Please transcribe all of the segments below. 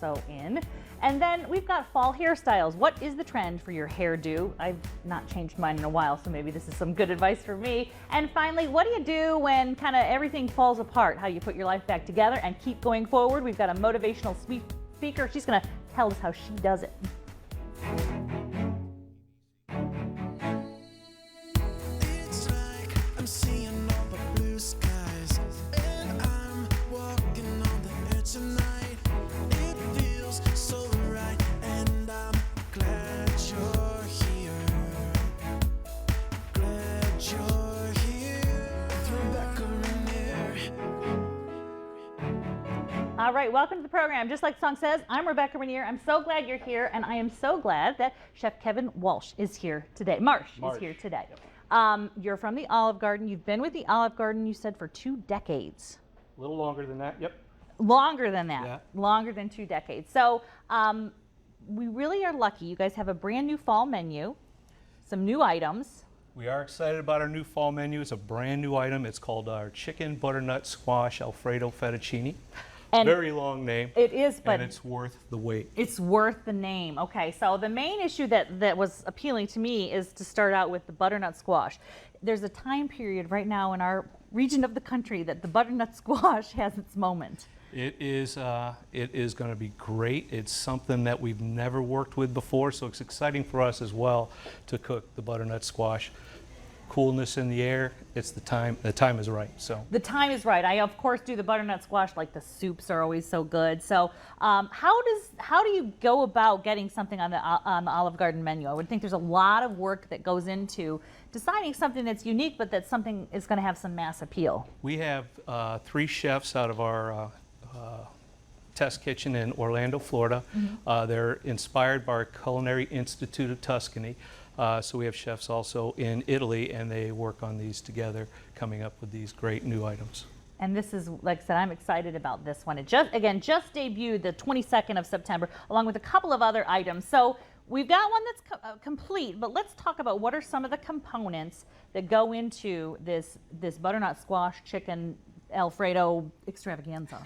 also in. And then we've got fall hairstyles. What is the trend for your hairdo? I've not changed mine in a while, so maybe this is some good advice for me. And finally, what do you do when kind of everything falls apart? How you put your life back together and keep going forward? We've got a motivational speaker. She's going to tell us how she does it. It's like I'm seeing all the blue skies, and I'm walking on the edge tonight. It feels so right, and I'm glad you're here. Glad you're here. Rebecca Rainier. All right, welcome to the program. Just like the song says, I'm Rebecca Rainier. I'm so glad you're here, and I am so glad that Chef Kevin Walsh is here today. Marsh is here today. You're from the Olive Garden. You've been with the Olive Garden, you said, for 2 decades. A little longer than that, yep. Longer than that. Yeah. Longer than 2 decades. So we really are lucky. You guys have a brand new fall menu, some new items. We are excited about our new fall menu. It's a brand new item. It's called our Chicken Butternut Squash Alfredo Fettuccine. And very long name. It is, but and it's worth the wait. it's worth the name. Okay, so the main issue that was appealing to me is to start out with the butternut squash. There's a time period right now in our region of the country that the butternut squash has its moment. It is going to be great. It's something that we've never worked with before, so it's exciting for us as well to cook the butternut squash. Coolness in the air, it's the time is right. So The time is right. I of course do the butternut squash, like the soups are always so good. So how do you go about getting something on the Olive Garden menu? I would think there's a lot of work that goes into deciding something that's unique, but that something is going to have some mass appeal. we have 3 chefs out of our test kitchen in Orlando, Florida. They're inspired by our Culinary Institute of Tuscany. So we have chefs also in Italy, and they work on these together, coming up with these great new items. And this is, like I said, I'm excited about this one. It just debuted the 22nd of September, along with a couple of other items. So we've got one that's complete, but let's talk about what are some of the components that go into this butternut squash chicken Alfredo extravaganza.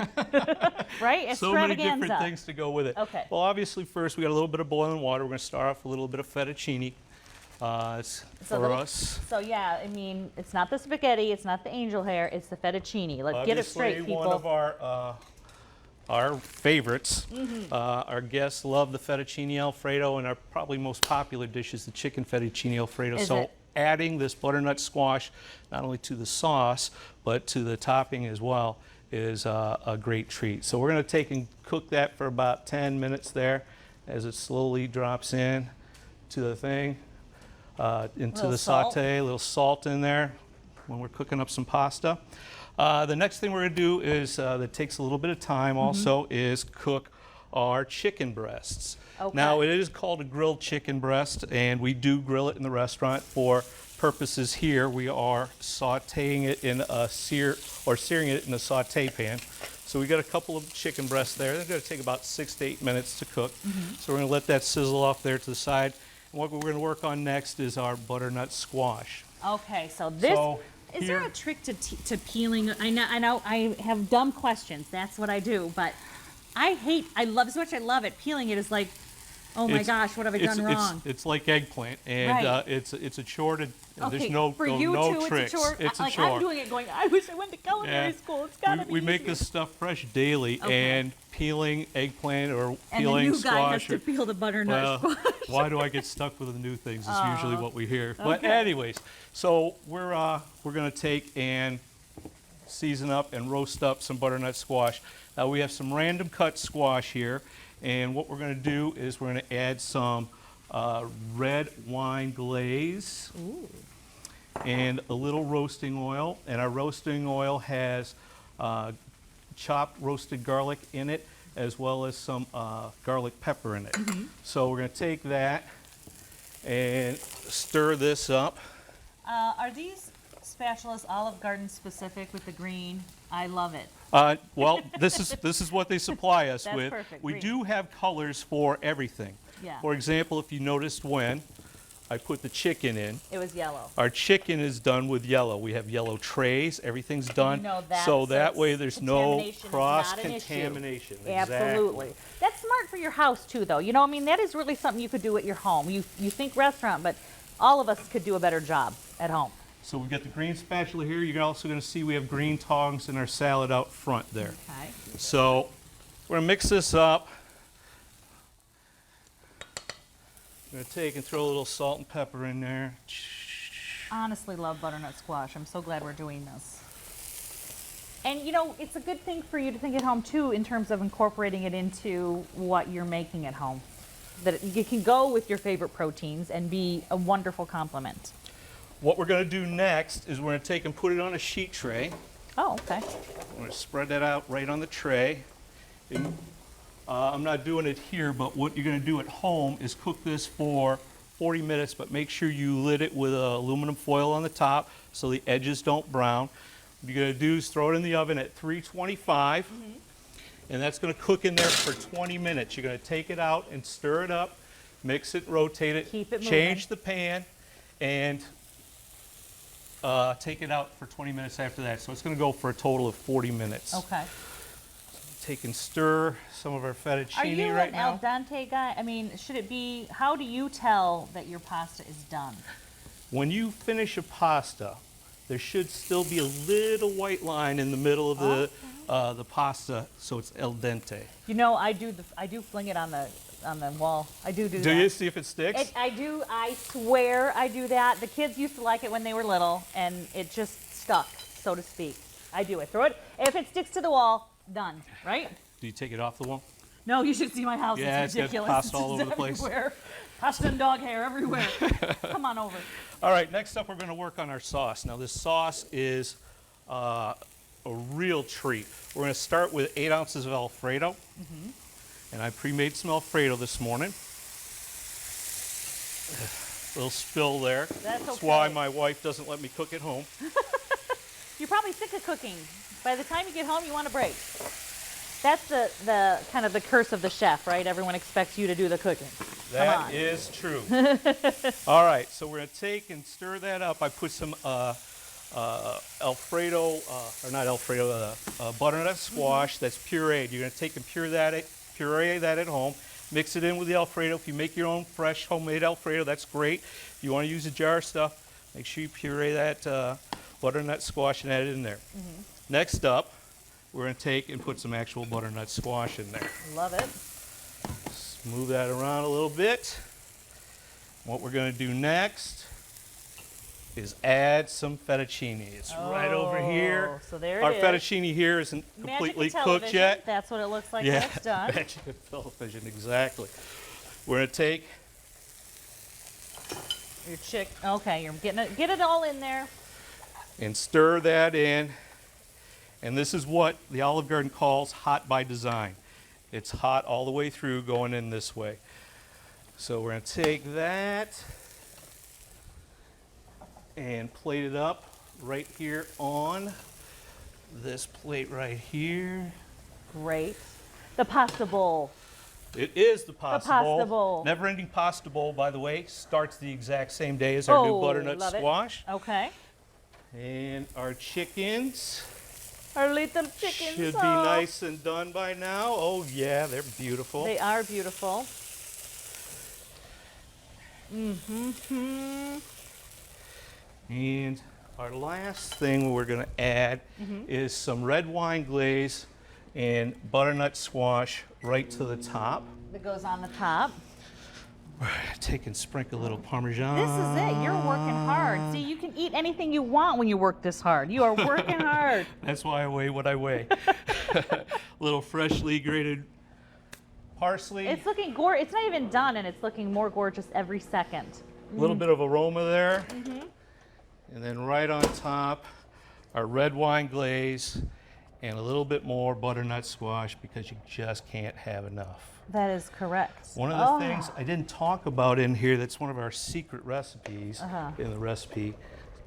Right? So many different things to go with it. Okay. Well, obviously, first we got a little bit of boiling water. We're going to start off with a little bit of fettuccine. It's for us. So yeah, I mean, it's not the spaghetti, it's not the angel hair, it's the fettuccine. Let's get it straight, Obviously, people. one of our favorites. Our guests love the fettuccine Alfredo, and our probably most popular dish is the chicken fettuccine Alfredo. Is So it? adding this butternut squash not only to the sauce but to the topping as well is a great treat. So we're going to take and cook that for about 10 minutes there as it slowly drops in to the thing, into Little the salt. saute, a little salt in there when we're cooking up some pasta. The next thing we're going to do is, that takes a little bit of time also, is cook our chicken breasts. Okay. Now, it is called a grilled chicken breast, and we do grill it in the restaurant for purposes here. We are sauteing it in a searing it in a saute pan. So we got a couple of chicken breasts there. They're going to take about 6 to 8 minutes to cook. So we're going to let that sizzle off there to the side. And what we're going to work on next is our butternut squash. Okay, so this, So is there a trick to peeling? I know I have dumb questions, that's what I do, but I love, as much as I love it, peeling it is like, oh my gosh, what have I done wrong? It's like eggplant, and Right. it's a chore to, Okay, there's no for you too, tricks. it's a chore. It's a like, chore. I'm doing it going, I wish I went to culinary school. It's gotta be We make easier. this stuff fresh daily, Okay. and peeling eggplant or And the peeling new guy has squash. to peel the butternut Well, squash. why do I get stuck with the new things is usually what we hear. But Okay. anyways, so we're going to take and season up and roast up some butternut squash. Now we have some random cut squash here, and what we're going to do is we're going to add some red wine glaze. Ooh. And a little roasting oil, and our roasting oil has chopped roasted garlic in it, as well as some garlic pepper in it. So we're going to take that and stir this up. Are these spatulas Olive Garden specific with the green? I love it. Well, this is what they supply us That's with. perfect, We green. do have colors for everything. Yeah. For example, if you noticed when I put the chicken in, It was yellow. our chicken is done with yellow. We have yellow trays. Everything's done. know that, so so that way there's no contamination is not an issue. cross-contamination. Absolutely. That's your house too, though. You know, I mean, that is really something you could do at your home. You think restaurant, but all of us could do a better job at home. So we've got the green spatula here. You're also going to see we have green tongs in our salad out front there. Okay. So we're going to mix this up. I'm going to take and throw a little salt and pepper in there. Honestly love butternut squash. I'm so glad we're doing this. And you know, it's a good thing for you to think at home too in terms of incorporating it into what you're making at home. That it can go with your favorite proteins and be a wonderful complement. What we're going to do next is we're going to take and put it on a sheet tray. Oh, okay. I'm going to spread that out right on the tray. And, I'm not doing it here, but what you're going to do at home is cook this for 40 minutes, but make sure you lid it with aluminum foil on the top so the edges don't brown. What you're going to do is throw it in the oven at 325, and that's going to cook in there for 20 minutes. You're going to take it out and stir it up, mix it, rotate it, Keep it change the pan, and take it out for 20 minutes after that. So it's going to go for a total of 40 minutes. Okay. Take and stir some of our Are fettuccine you right an now. al dente guy? I mean, should it be, how do you tell that your pasta is done? When you finish a pasta, there should still be a little white line in the middle of the pasta, so it's al dente. You know, I do fling it on the wall. I do that. Do you see if it sticks? I do. I swear I do that. The kids used to like it when they were little, and it just stuck, so to speak. I do it. Throw it. If it sticks to the wall, done. Right? Do you take it off the wall? No, you should see my house. Yeah, it's it's got ridiculous. pasta all over the place. Everywhere. Pasta and dog hair everywhere. Come on over. All right, next up we're going to work on our sauce. Now this sauce is a real treat. We're going to start with 8 ounces of Alfredo. And I pre-made some Alfredo this morning. A little spill there. That's okay. why my wife doesn't let me cook at home. You're probably sick of cooking. By the time you get home, you want a break. That's the kind of the curse of the chef, right? Everyone expects you to do the cooking. That is true. All right, so we're going to take and stir that up. I put some Alfredo, or not Alfredo, butternut squash that's pureed. You're going to take and puree that at home. Mix it in with the Alfredo. If you make your own fresh homemade Alfredo, that's great. If you want to use a jar of stuff, make sure you puree that butternut squash and add it in there. Next up, we're going to take and put some actual butternut squash in there. Love it. Just move that around a little bit. What we're going to do next is add some fettuccine. It's right over here. So there Our it is. fettuccine here isn't Magic completely of cooked television. yet. That's what it looks like when Yeah, it's done. magic of television, exactly. We're going to take, Your chick. Okay, you're getting it. Get it all in there. and stir that in. And this is what the Olive Garden calls hot by design. It's hot all the way through going in this way. So we're going to take that and plate it up right here on this plate right here. Great. The pasta bowl. It is the pasta pasta bowl. Never Ending Pasta Bowl, by the way, starts the exact same day as our new Oh, butternut love it. squash. Okay. And our chickens Our little chickens. should be oh. nice and done by now. Oh yeah, they're beautiful. They are beautiful. Mm-hmm. And our last thing we're going to add is some red wine glaze and butternut squash right to the top. That goes on the top. Take and sprinkle a little Parmesan. This is it. You're working hard. See, you can eat anything you want when you work this hard. You are working hard. That's why I weigh what I weigh. Little freshly grated parsley. It's looking gorgeous. It's not even done, and it's looking more gorgeous every second. A little bit of aroma there. And then right on top, our red wine glaze and a little bit more butternut squash because you just can't have enough. That is correct. One of the things I didn't talk about in here that's one of our secret recipes in the recipe,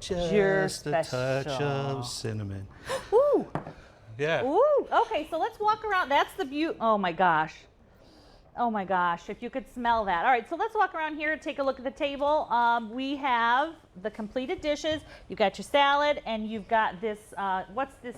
Your just a touch special. of cinnamon. Ooh. Yeah. Ooh. Okay, so let's walk around. That's the beauty. Oh my gosh. Oh my gosh, if you could smell that. All right, so let's walk around here and take a look at the table. We have the completed dishes. You've got your salad, and you've got this, what's this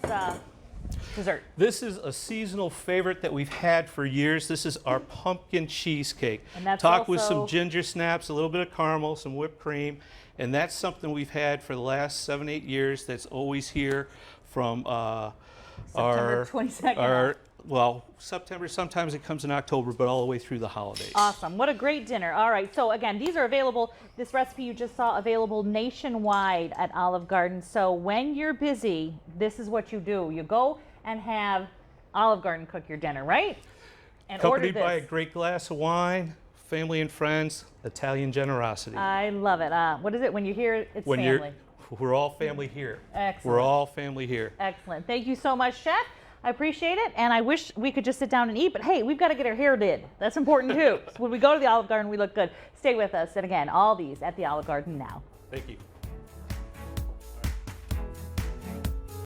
dessert? This is a seasonal favorite that we've had for years. This is our pumpkin cheesecake. And that's Topped with some also- ginger snaps, a little bit of caramel, some whipped cream. And that's something we've had for the last 7, 8 years. That's always here from September 22nd. Well, September, sometimes it comes in October, but all the way through the holidays. Awesome. What a great dinner. All right. So again, these are available, this recipe you just saw available nationwide at Olive Garden. So when you're busy, this is what you do. You go and have Olive Garden cook your dinner, right? And order Accompanied this. by a great glass of wine, family and friends, Italian generosity. I love it. What is it when you hear it's When family? we're all family here. Excellent. We're all family here. Excellent. Thank you so much, Chef. I appreciate it, and I wish we could just sit down and eat, but hey, we've got to get our hair did. That's important too. So when we go to the Olive Garden, we look good. Stay with us, and again, all these at the Olive Garden now. Thank you.